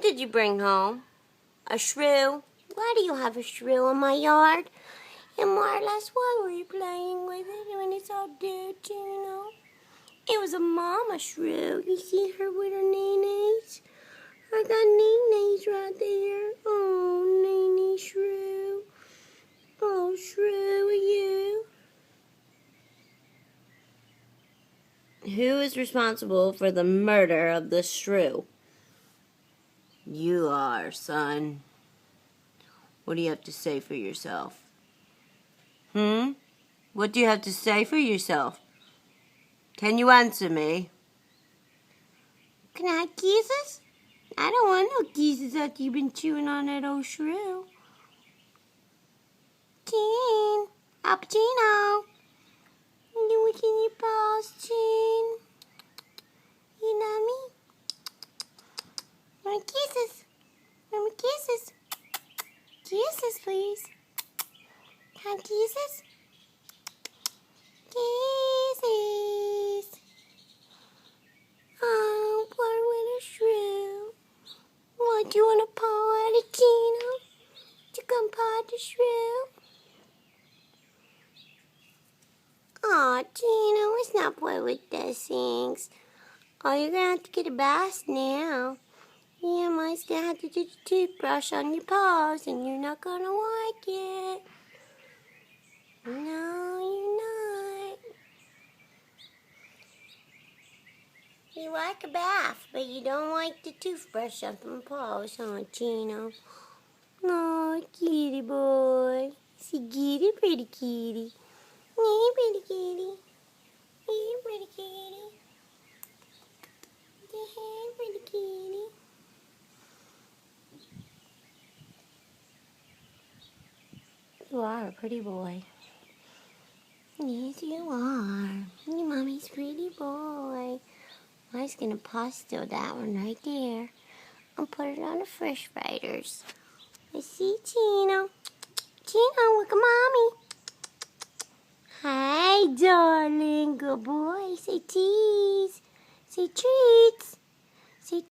did you bring home? A shrew? Why do you have a shrew in my yard? And Marla's, why were you playing with it when it's all dirty, you know? It was a mama shrew. You see her with her neenies? I got neenies right there. Oh, neenie shrew. Oh, shrew, you. Who is responsible for the murder of the shrew? You are, son. What do you have to say for yourself? What do you have to say for yourself? Can you answer me? Can I have kisses? I don't want no kisses after you've been chewing on that old shrew. Gene, Pachino. You licking your paws, Gene. You know me? Want kisses? Want kisses? Kisses, please. Can I have kisses? Kisses. Oh, poor little shrew. What, do you want to paw at it, Sheeno? To come paw at the shrew? Aw, Sheeno, let's not play with those things. Oh, you're going to have to get a bath now. Yeah, Mom's going to have to do the toothbrush on your paws, and you're not going to like it. No, you're not. You like a bath, but you don't like the toothbrush on your paws, huh, Sheeno? Oh, kitty boy. See, kitty, pretty kitty. Hey, pretty kitty. Hey, pretty kitty. Hey, pretty kitty. You are a pretty boy. Yes, you are. Your mommy's pretty boy. I was going to pasta that one right there and put it on the fresh fighters. I see Sheeno. Sheeno, look at Mommy. Hi, darling. Good boy. Say cheese. Say treats.